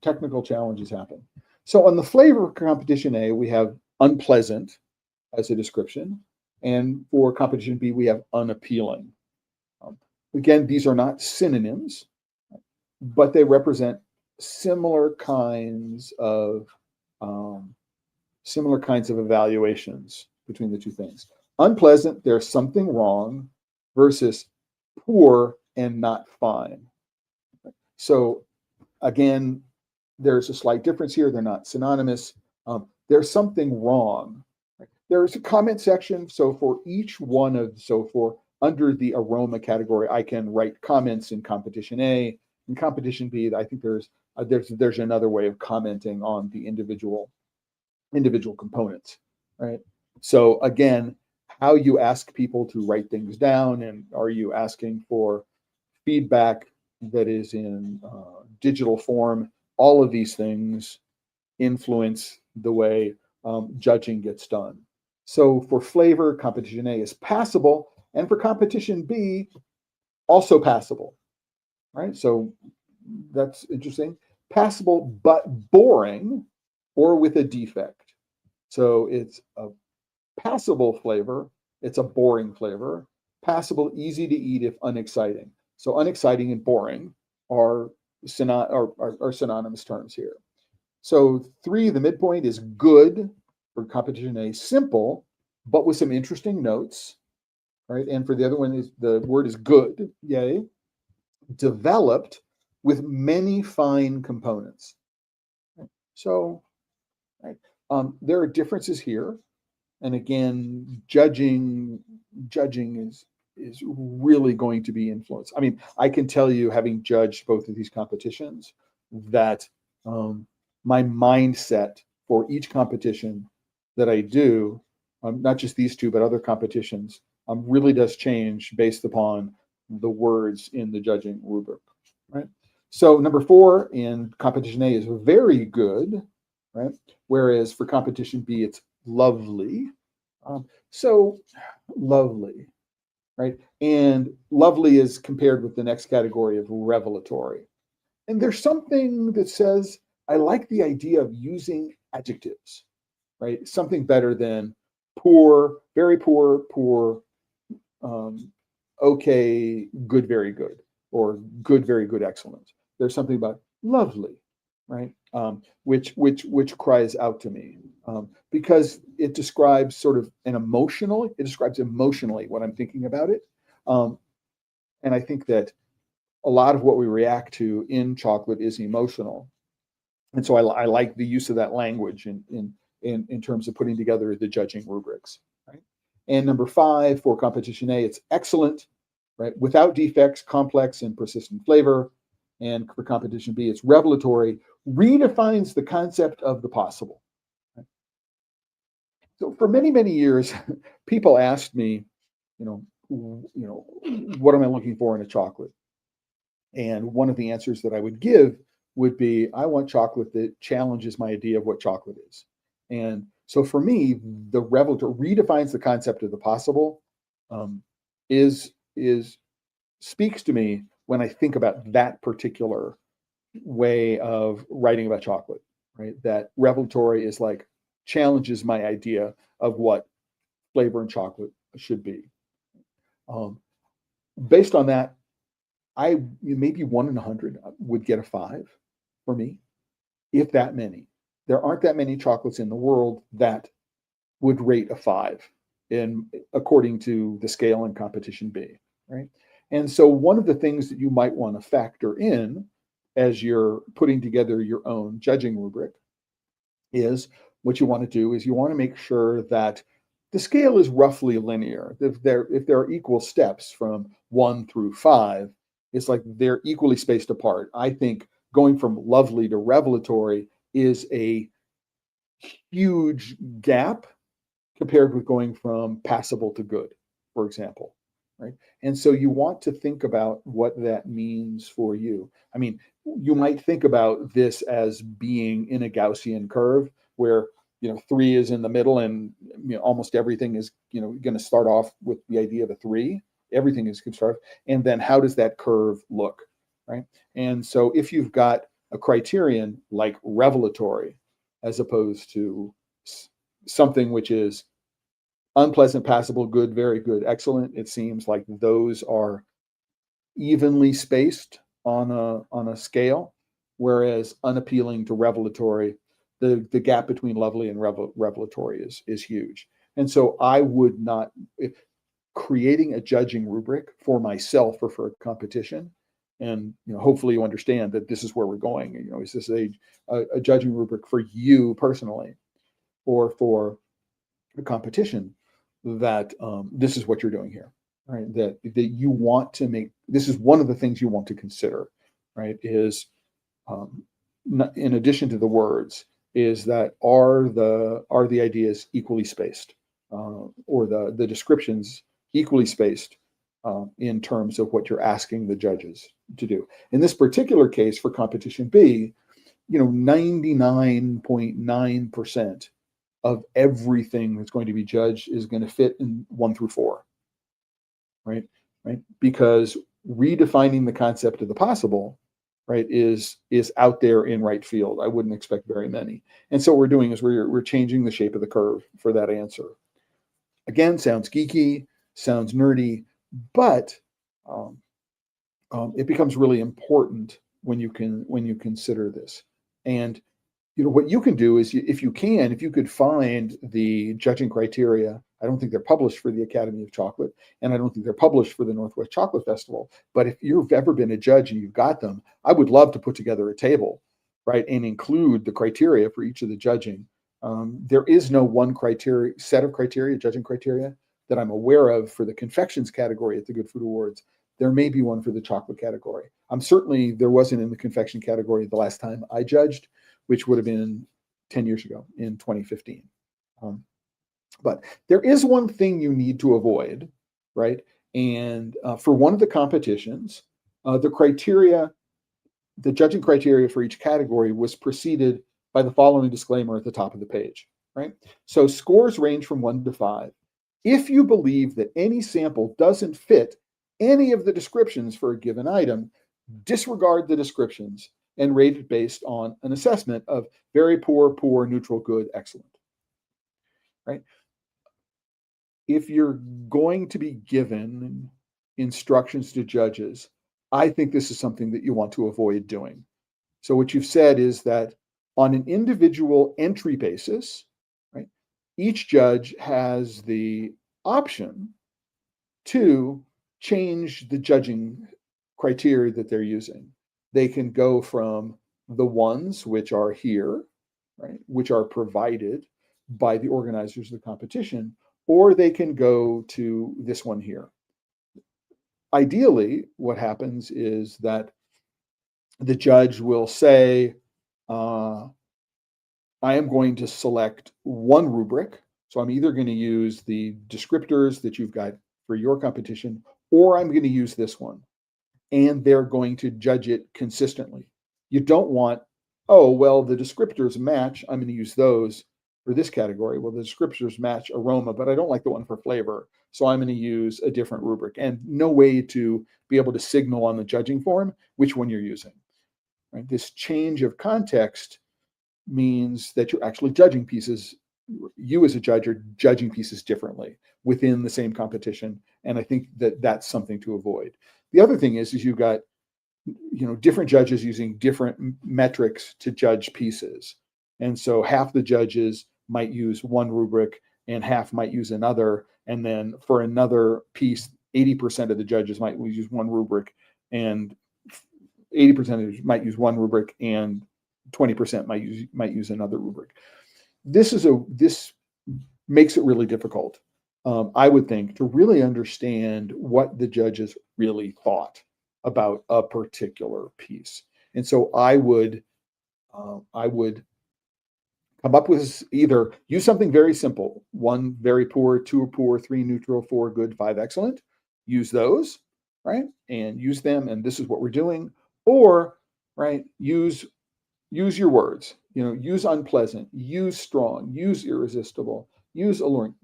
challenges happen. So on the flavor competition A, we have unpleasant as a description, and for competition B, we have unappealing. Again, these are not synonyms, but they represent similar kinds of evaluations between the two things. Unpleasant, there's something wrong, versus poor and not fine. So again, there's a slight difference here. They're not synonymous. There's something wrong. There's a comment section. So for each one of, under the aroma category, I can write comments in competition A. In competition B, I think there's another way of commenting on the individual components, right? So again, how you ask people to write things down, and are you asking for feedback that is in digital form. All of these things influence the way judging gets done. So for flavor, competition A is passable, and for competition B, also passable, right? So that's interesting. Passable, but boring or with a defect. So it's a passable flavor, it's a boring flavor. Passable, easy to eat if unexciting. So unexciting and boring are synonymous terms here. So 3, the midpoint, is good for competition A, simple, but with some interesting notes, right? And for the other one, is the word is good, yay, developed with many fine components. So, right, there are differences here, and again, judging is really going to be influenced. I mean, I can tell you, having judged both of these competitions, that my mindset for each competition that I do, not just these two, but other competitions, really does change based upon the words in the judging rubric, right? So number 4 in competition A is very good, right? Whereas for competition B, it's lovely. So lovely, right? And lovely is compared with the next category of revelatory. And there's something that says, I like the idea of using adjectives, right? Something better than poor, very poor, poor, okay, good, very good, or good, very good, excellent. There's something about lovely, right? Which cries out to me, because it describes sort of it describes emotionally what I'm thinking about it. And I think that a lot of what we react to in chocolate is emotional. And so I like the use of that language in terms of putting together the judging rubrics, right? And number 5 for competition A, it's excellent, right? Without defects, complex and persistent flavor. And for competition B, it's revelatory, redefines the concept of the possible. Right? So for many, many years, people asked me, what am I looking for in a chocolate? And one of the answers that I would give would be, I want chocolate that challenges my idea of what chocolate is. And so for me, the revelatory redefines the concept of the possible, is speaks to me when I think about that particular way of writing about chocolate, right? That revelatory is like challenges my idea of what flavor in chocolate should be. Based on that, I maybe 1 in 100 would get a 5 for me, if that many. There aren't that many chocolates in the world that would rate a 5 according to the scale in competition B, right? And so one of the things that you might want to factor in as you're putting together your own judging rubric is, what you want to do is you want to make sure that the scale is roughly linear. If there are equal steps from 1 through 5, it's like they're equally spaced apart. I think going from lovely to revelatory is a huge gap compared with going from passable to good, for example, right? And so you want to think about what that means for you. I mean, you might think about this as being in a Gaussian curve where 3 is in the middle, and almost everything is going to start off with the idea of a 3. Everything is constructive, and then how does that curve look, right? And so if you've got a criterion like revelatory, as opposed to something which is unpleasant, passable, good, very good, excellent, it seems like those are evenly spaced on a scale, whereas unappealing to revelatory, the gap between lovely and revelatory is huge. And so I would not, creating a judging rubric for myself or for a competition, and hopefully you understand that this is where we're going. Is this a judging rubric for you personally, or for a competition, that this is what you're doing here, right? That you want to make, this is one of the things you want to consider, right? Is in addition to the words, is that are the ideas equally spaced, or the descriptions equally spaced, in terms of what you're asking the judges to do. In this particular case for competition B, 99.9% of everything that's going to be judged is going to fit in 1 through 4, right? Because redefining the concept of the possible, right, is out there in right field. I wouldn't expect very many. And so what we're doing is we're changing the shape of the curve for that answer. Again, sounds geeky, sounds nerdy, but it becomes really important when you consider this. And what you can do is, if you could find the judging criteria. I don't think they're published for the Academy of Chocolate, and I don't think they're published for the Northwest Chocolate Festival. But if you've ever been a judge and you've got them, I would love to put together a table, right, and include the criteria for each of the judging. There is no one set of criteria, judging criteria, that I'm aware of for the confections category at the Good Food Awards. There may be one for the chocolate category. Certainly there wasn't in the confection category the last time I judged, which would have been 10 years ago in 2015. But there is one thing you need to avoid, right? And for one of the competitions, the judging criteria for each category was preceded by the following disclaimer at the top of the page, right? So scores range from 1 to 5. If you believe that any sample doesn't fit any of the descriptions for a given item, disregard the descriptions and rate it based on an assessment of very poor, poor, neutral, good, excellent, right? If you're going to be given instructions to judges, I think this is something that you want to avoid doing. So what you've said is that on an individual entry basis, right, each judge has the option to change the judging criteria that they're using. They can go from the ones which are here, right, which are provided by the organizers of the competition, or they can go to this one here. Ideally, what happens is that the judge will say, I am going to select one rubric. So I'm either going to use the descriptors that you've got for your competition, or I'm going to use this one. And they're going to judge it consistently. You don't want, oh, well, the descriptors match, I'm going to use those for this category. Well, the descriptors match aroma, but I don't like the one for flavor, so I'm going to use a different rubric. And no way to be able to signal on the judging form which one you're using. Right? This change of context means that you're actually judging pieces. You as a judge are judging pieces differently within the same competition, and I think that that's something to avoid. The other thing is you've got different judges using different metrics to judge pieces, and so half the judges might use one rubric and half might use another, and then for another piece 80% of the judges might use one rubric and 80% might use one rubric and 20% might use another rubric. This makes it really difficult, I would think, to really understand what the judges really thought about a particular piece. And so I would come up with either use something very simple, 1 very poor, 2 poor, 3 neutral, 4 good, 5 excellent. Use those, right? And use them, and this is what we're doing. Or, right, use your words. Use unpleasant, use strong, use irresistible, use alluring,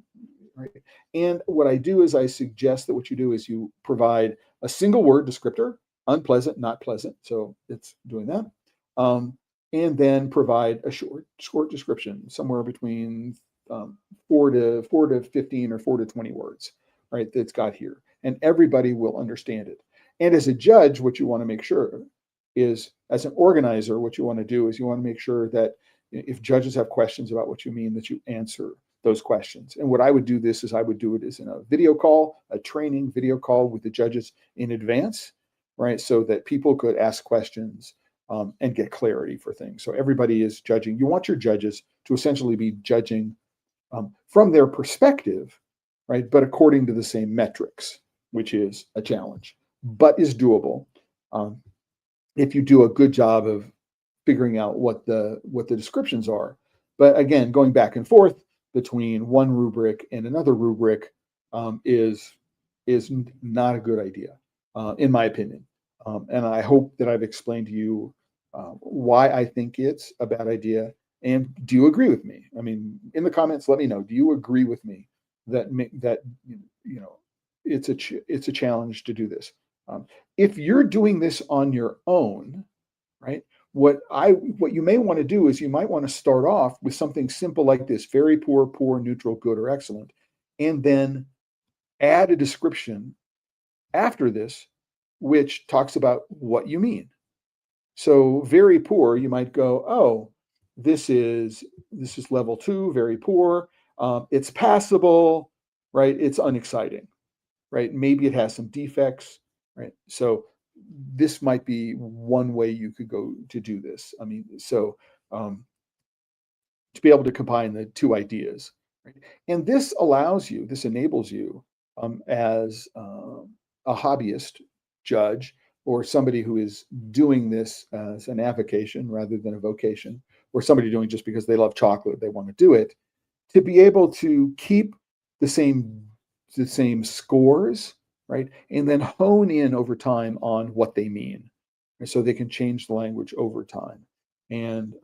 right? And what I do is I suggest that what you do is you provide a single word descriptor, unpleasant, not pleasant. So it's doing that. And then provide a short description, somewhere between 4 to 15 or 4 to 20 words, right? That's got here, and everybody will understand it. And as a judge, what you want to make sure is, as an organizer, what you want to do is you want to make sure that if judges have questions about what you mean, that you answer those questions. And what I would do this is I would do it as in a video call, a training video call with the judges in advance, right? So that people could ask questions and get clarity for things. So everybody is judging. You want your judges to essentially be judging from their perspective, right? But according to the same metrics, which is a challenge, but is doable if you do a good job of figuring out what the descriptions are. But again, going back and forth between one rubric and another rubric is is not a good idea, in my opinion. And I hope that I've explained to you why I think it's a bad idea. And do you agree with me? I mean, in the comments, let me know. Do you agree with me that you know it's a challenge to do this? If you're doing this on your own, right? What you may want to do is you might want to start off with something simple like this: very poor, poor, neutral, good, or excellent, and then add a description after this, which talks about what you mean. So very poor, you might go, oh, this is level 2, very poor. It's passable, right? It's unexciting, right? Maybe it has some defects, right? So this might be one way you could go to do this. I mean, so to be able to combine the two ideas, right? And this enables you as a hobbyist judge or somebody who is doing this as an avocation rather than a vocation, or somebody doing just because they love chocolate, they want to do it, to be able to keep the same scores, right? And then hone in over time on what they mean. So they can change the language over time. And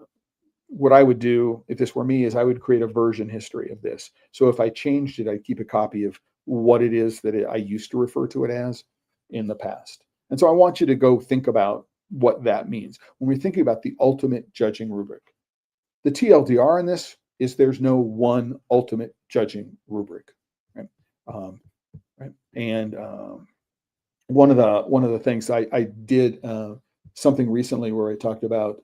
what I would do if this were me is I would create a version history of this. So if I changed it, I'd keep a copy of what it is that I used to refer to it as in the past. And so I want you to go think about what that means. When we're thinking about the ultimate judging rubric, the TLDR in this is there's no one ultimate judging rubric, right? Right? And one of the things I did something recently where I talked about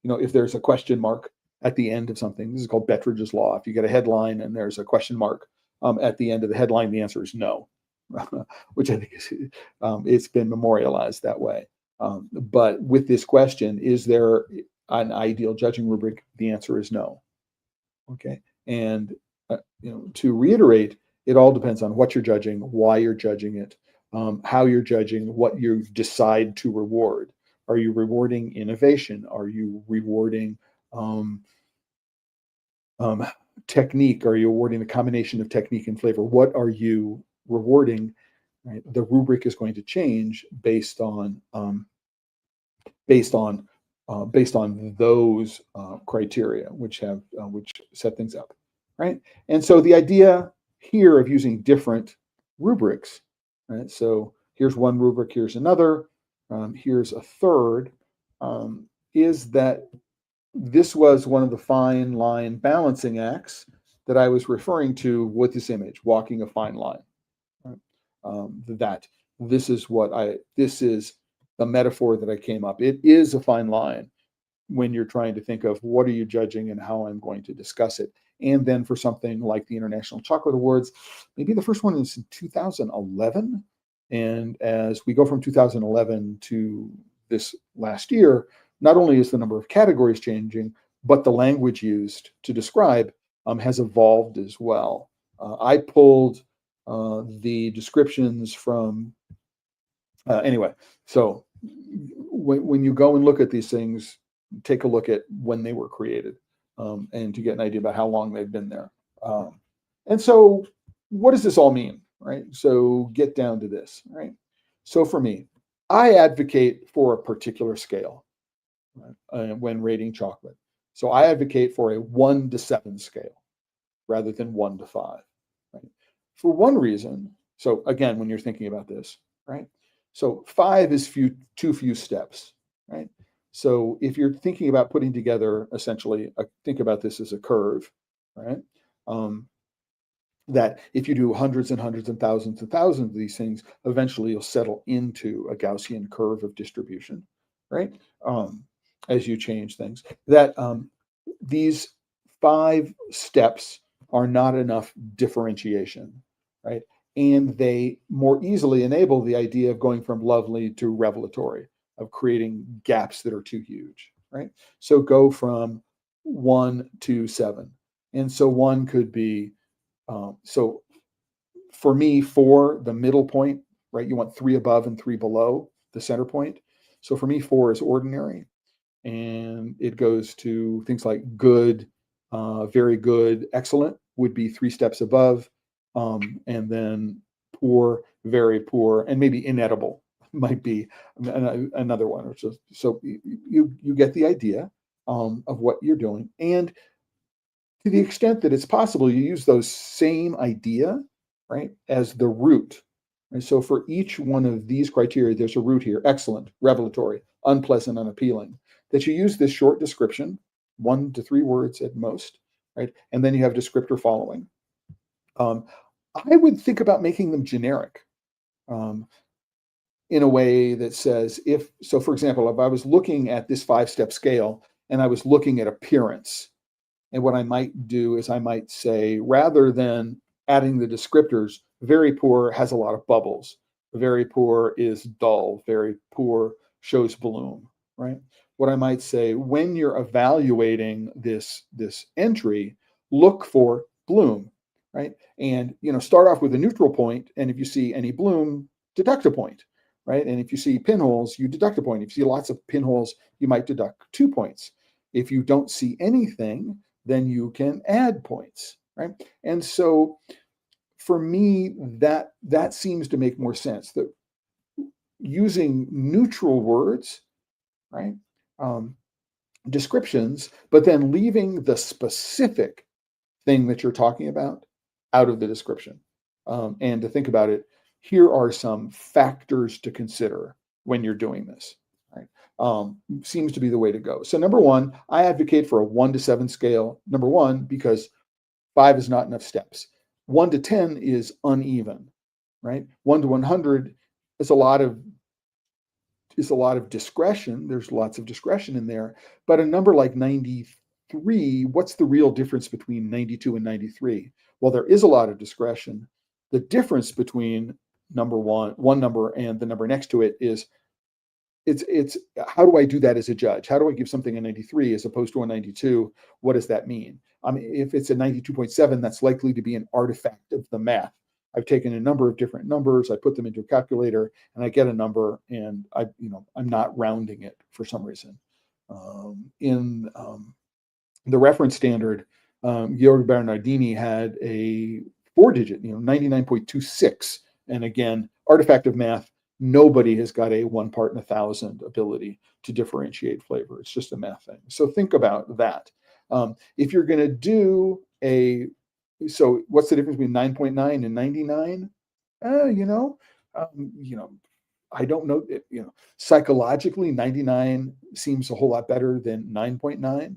if there's a question mark at the end of something. This is called Bettridge's law. If you get a headline and there's a question mark at the end of the headline, the answer is no, which I think is it's been memorialized that way. But with this question, is there an ideal judging rubric? The answer is no. Okay, and to reiterate, it all depends on what you're judging, why you're judging it, how you're judging, what you decide to reward. Are you rewarding innovation? Are you rewarding technique? Are you rewarding the combination of technique and flavor? What are you rewarding? Right? The rubric is going to change based on those criteria, which set things up, right? And so the idea here of using different rubrics, right? So here's one rubric, here's another, here's a third, is that this was one of the fine line balancing acts that I was referring to with this image, walking a fine line. Right? That this is the metaphor that I came up. It is a fine line when you're trying to think of what are you judging and how I'm going to discuss it. And then for something like the International Chocolate Awards, maybe the first one is in 2011. And as we go from 2011 to this last year, not only is the number of categories changing, but the language used to describe has evolved as well. I pulled the descriptions from anyway. So when you go and look at these things, take a look at when they were created, and to get an idea about how long they've been there. And so, what does this all mean, right? So get down to this, right? So for me, I advocate for a particular scale, right, when rating chocolate. So I advocate for a 1 to 7 scale rather than 1 to 5. Right? For one reason. So again, when you're thinking about this, right? So 5 is too few steps, right? So if you're thinking about putting together, essentially, think about this as a curve, right? That if you do hundreds and hundreds and thousands of these things, eventually you'll settle into a Gaussian curve of distribution, right? As you change things. That these 5 steps are not enough differentiation, right? And they more easily enable the idea of going from lovely to revelatory, of creating gaps that are too huge, right? So go from 1 to 7. And so 1 could be, so for me, 4, the middle point, right? You want 3 above and 3 below the center point. So for me, 4 is ordinary. And it goes to things like good, very good, excellent would be 3 steps above. And then poor, very poor, and maybe inedible might be another one. So you get the idea of what you're doing, and to the extent that it's possible, you use those same idea, right, as the root. And so for each one of these criteria, there's a root here: excellent, revelatory, unpleasant, unappealing. That you use this short description, 1 to 3 words at most, right, and then you have descriptor following. I would think about making them generic. In a way that says, so for example, if I was looking at this 5-step scale and I was looking at appearance, and what I might do is I might say, rather than adding the descriptors, very poor has a lot of bubbles, very poor is dull, very poor shows bloom, right? What I might say, when you're evaluating this entry, look for bloom, right? And start off with a neutral point, and if you see any bloom, deduct a point, right? And if you see pinholes, you deduct a point. If you see lots of pinholes, you might deduct 2 points. If you don't see anything, then you can add points, right? And so for me, that seems to make more sense, that using neutral words, right? Descriptions, but then leaving the specific thing that you're talking about out of the description. And to think about it, here are some factors to consider when you're doing this, right? Seems to be the way to go. So number one, I advocate for a 1 to 7 scale. Number one, because 5 is not enough steps. 1 to 10 is uneven, right? 1 to 100 is a lot of discretion. There's lots of discretion in there, but a number like 93, what's the real difference between 92 and 93? Well, there is a lot of discretion. The difference between one number and the number next to it is it's how do I do that as a judge? How do I give something a 93 as opposed to a 92? What does that mean? I mean, if it's a 92.7, that's likely to be an artifact of the math. I've taken a number of different numbers, I put them into a calculator, and I get a number, and I'm not rounding it for some reason. In the reference standard, Georg Bernardini had a 4-digit, 99.26, and again, artifact of math. Nobody has got a 1 part in 1,000 ability to differentiate flavor. It's just a math thing. So think about that. If you're going to do so what's the difference between 9.9 and 99? I don't know. Psychologically, 99 seems a whole lot better than 9.9,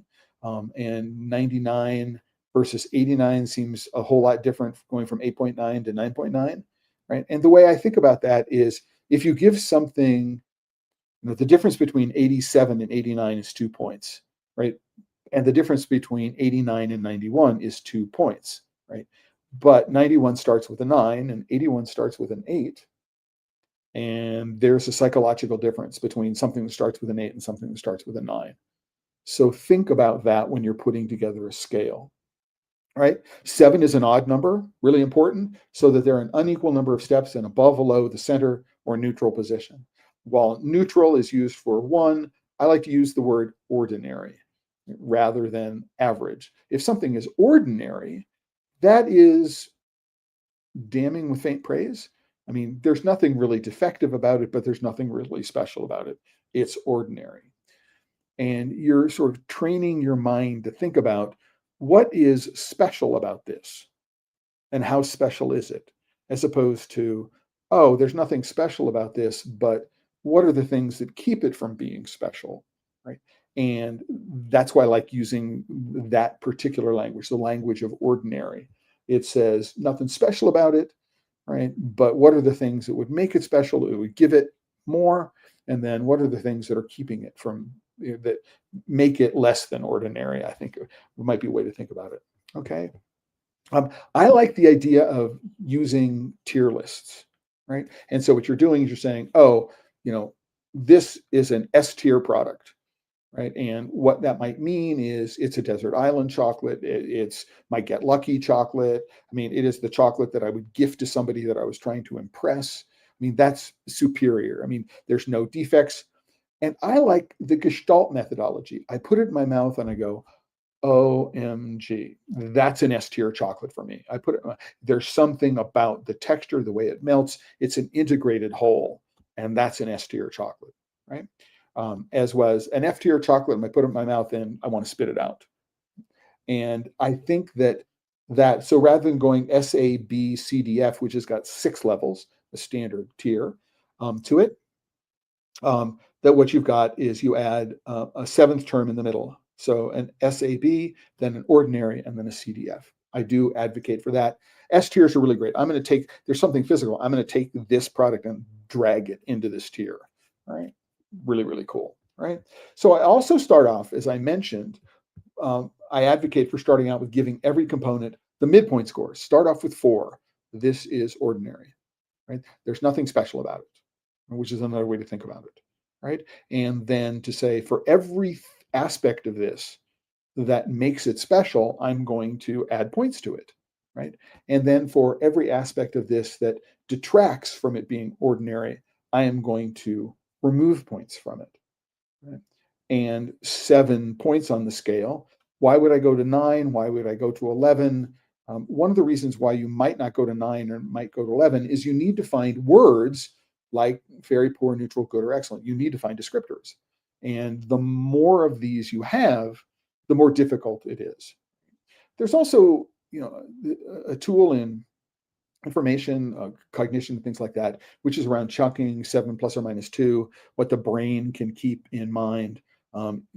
and 99 versus 89 seems a whole lot different, going from 8.9 to 9.9, right? And the way I think about that is, if you give something, the difference between 87 and 89 is 2 points, right? And the difference between 89 and 91 is 2 points, right? But 91 starts with a 9 and 81 starts with an 8. And there's a psychological difference between something that starts with an 8 and something that starts with a 9. So think about that when you're putting together a scale, right? 7 is an odd number, really important, so that there are an unequal number of steps in above, below, the center, or neutral position. While neutral is used for 1, I like to use the word ordinary rather than average. If something is ordinary, that is damning with faint praise. I mean, there's nothing really defective about it, but there's nothing really special about it. It's ordinary. And you're sort of training your mind to think about, what is special about this and how special is it? As opposed to, oh, there's nothing special about this, but what are the things that keep it from being special, right? And that's why I like using that particular language, the language of ordinary. It says nothing special about it, right? But what are the things that would make it special, that would give it more? And then what are the things that are keeping it from, that make it less than ordinary? I think it might be a way to think about it. Okay. I like the idea of using tier lists, right? And so what you're doing is you're saying, oh, this is an S tier product, right? And what that might mean is it's a desert island chocolate. It's my Get Lucky chocolate. I mean, it is the chocolate that I would gift to somebody that I was trying to impress. I mean, that's superior. I mean, there's no defects. And I like the Gestalt methodology. I put it in my mouth and I go, OMG, that's an S tier chocolate for me. I put it, there's something about the texture, the way it melts. It's an integrated whole, and that's an S tier chocolate, right? As was an F tier chocolate, when I put it in my mouth, and I want to spit it out. And I think that so rather than going S, A, B, C, D, F, which has got 6 levels, a standard tier, to it, that what you've got is you add a 7th term in the middle. So an SAB, then an ordinary, and then a CDF. I do advocate for that. S tiers are really great. I'm going to take, there's something physical. I'm going to take this product and drag it into this tier. All right. Really, really cool. Right. So I also start off, as I mentioned, I advocate for starting out with giving every component the midpoint score. Start off with 4. This is ordinary. Right. There's nothing special about it, which is another way to think about it. Right. And then to say for every aspect of this that makes it special, I'm going to add points to it. Right. And then for every aspect of this that detracts from it being ordinary, I am going to remove points from it. Right. And 7 points on the scale. Why would I go to 9? Why would I go to 11? One of the reasons why you might not go to 9 or might go to 11 is you need to find words like very poor, neutral, good, or excellent. You need to find descriptors. And the more of these you have, the more difficult it is. There's also, a tool in information, cognition, things like that, which is around chunking 7 plus or minus 2, what the brain can keep in mind.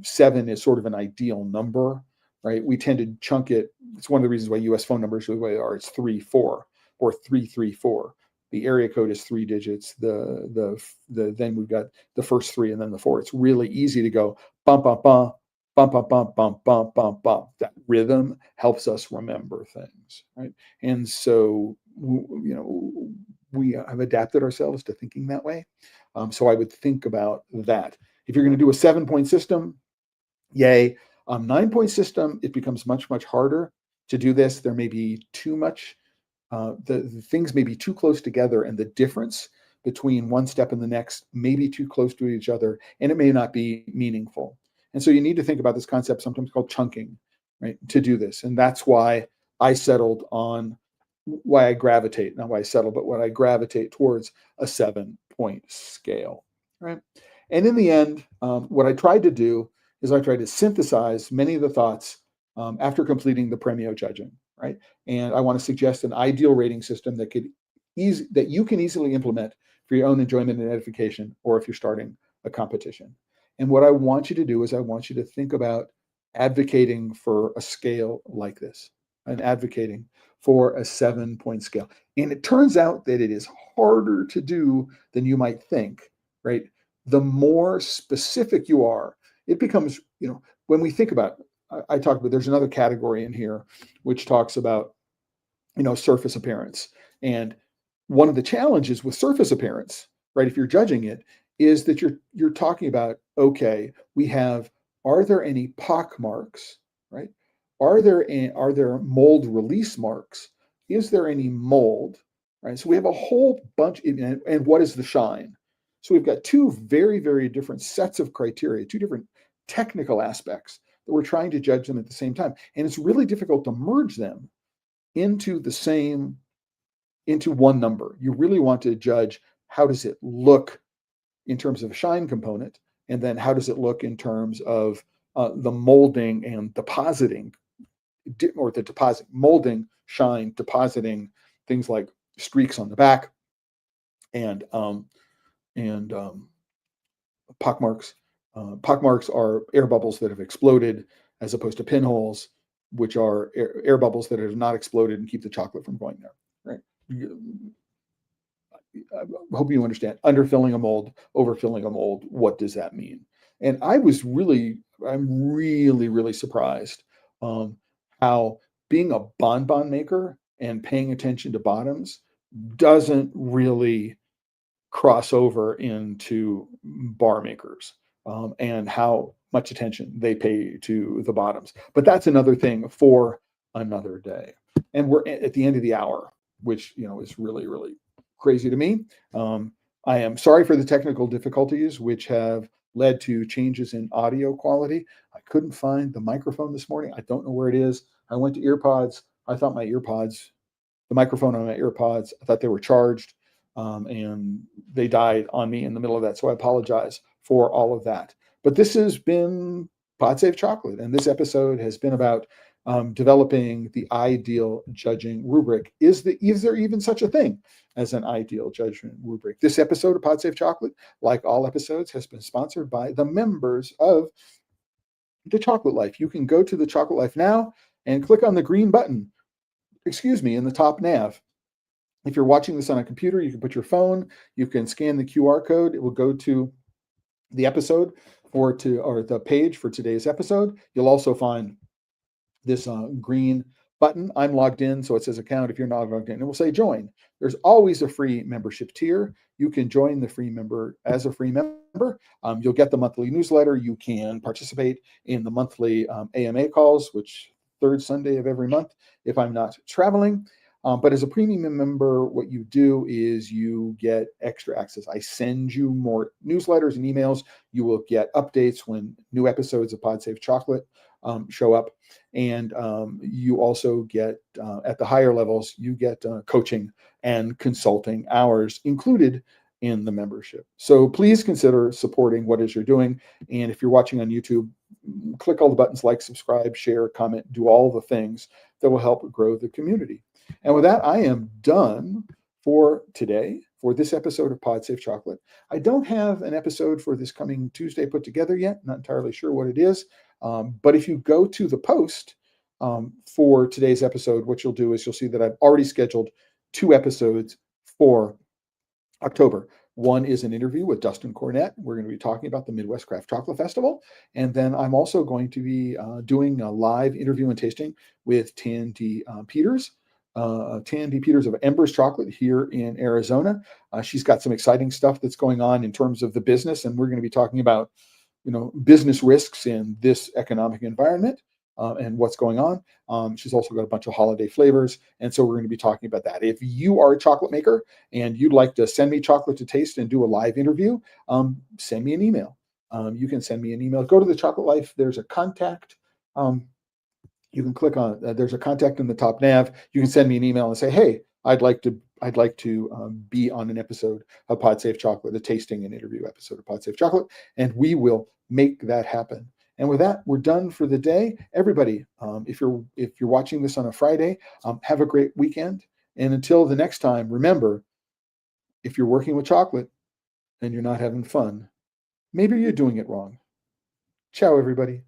7 is sort of an ideal number, right? We tend to chunk it. It's one of the reasons why US phone numbers are the way they are. It's 34 or 334. The area code is 3 digits. Then we've got the first 3 and then the 4. It's really easy to go bump, bump, bump, bump, bump, bump, bump, bump, bump, bump. That rhythm helps us remember things, right? And so, we have adapted ourselves to thinking that way. So I would think about that. If you're going to do a 7-point system, yay. 9-point system, it becomes much, much harder to do this. There may be too much, the things may be too close together, and the difference between one step and the next may be too close to each other, and it may not be meaningful. And so you need to think about this concept, sometimes called chunking, right, to do this. And that's why I settled on, why I gravitate, not why I settle, but what I gravitate towards a 7-point scale, right? And in the end, what I tried to do is I tried to synthesize many of the thoughts after completing the Prêmio judging, right? And I want to suggest an ideal rating system that that you can easily implement for your own enjoyment and edification, or if you're starting a competition. And what I want you to do is I want you to think about advocating for a scale like this, and advocating for a 7-point scale. And it turns out that it is harder to do than you might think, right? The more specific you are, it becomes, when we think about, I talked about, there's another category in here which talks about, surface appearance. And one of the challenges with surface appearance, right, if you're judging it, is that you're talking about, okay, are there any pock marks, right? Are there mold release marks? Is there any mold, right? So we have a whole bunch, and what is the shine? So we've got 2 very, very different sets of criteria, 2 different technical aspects that we're trying to judge them at the same time. And it's really difficult to merge them into one number. You really want to judge, how does it look in terms of a shine component, and then how does it look in terms of the molding and depositing, or the deposit, molding, shine, depositing, things like streaks on the back, and pockmarks. Pockmarks are air bubbles that have exploded, as opposed to pinholes, which are air bubbles that have not exploded and keep the chocolate from going there. Right? I hope you understand. Underfilling a mold, overfilling a mold. What does that mean? And I'm really, really surprised how being a bonbon maker and paying attention to bottoms doesn't really cross over into bar makers, and how much attention they pay to the bottoms. But that's another thing for another day. And we're at the end of the hour, which is really, really crazy to me. I am sorry for the technical difficulties which have led to changes in audio quality. I couldn't find the microphone this morning. I don't know where it is. I went to earpods. I thought the microphone on my earpods, I thought they were charged, and they died on me in the middle of that. So I apologize for all of that. But this has been Pod Save Chocolate, and this episode has been about developing the ideal judging rubric. Is there even such a thing as an ideal judgment rubric? This episode of Pod Save Chocolate, like all episodes, has been sponsored by the members of The Chocolate Life. You can go to The Chocolate Life now and click on the green button, in the top nav. If you're watching this on a computer, you can put your phone, you can scan the QR code. It will go to the episode or the page for today's episode. You'll also find this green button. I'm logged in, so it says account. If you're not logged in, it will say join. There's always a free membership tier. You can join the free member as a free member. You'll get the monthly newsletter. You can participate in the monthly AMA calls, which third Sunday of every month if I'm not traveling. But as a premium member, what you do is you get extra access. I send you more newsletters and emails. You will get updates when new episodes of Pod Save Chocolate show up. And you also get, at the higher levels, you get coaching and consulting hours included in the membership. So please consider supporting what it is you're doing. And if you're watching on YouTube, click all the buttons, like, subscribe, share, comment, do all the things that will help grow the community. And with that, I am done for today, for this episode of Pod Save Chocolate. I don't have an episode for this coming Tuesday put together yet. Not entirely sure what it is. But if you go to the post for today's episode, what you'll do is you'll see that I've already scheduled 2 episodes for October. One is an interview with Dustin Cornett. We're going to be talking about the Midwest Craft Chocolate Festival. And then I'm also going to be doing a live interview and tasting with Tandy Peters. Tandy Peters of Embers Chocolate here in Arizona. She's got some exciting stuff that's going on in terms of the business, and we're going to be talking about, business risks in this economic environment and what's going on. She's also got a bunch of holiday flavors, and so we're going to be talking about that. If you are a chocolate maker and you'd like to send me chocolate to taste and do a live interview, send me an email. You can send me an email. Go to the Chocolate Life. There's a contact. You can click on. There's a contact in the top nav. You can send me an email and say, "Hey, I'd like to be on an episode of Pod Save Chocolate, a tasting and interview episode of Pod Save Chocolate," and we will make that happen. And with that, we're done for the day. Everybody, if you're watching this on a Friday, have a great weekend. And until the next time, remember, if you're working with chocolate and you're not having fun, maybe you're doing it wrong. Ciao, everybody.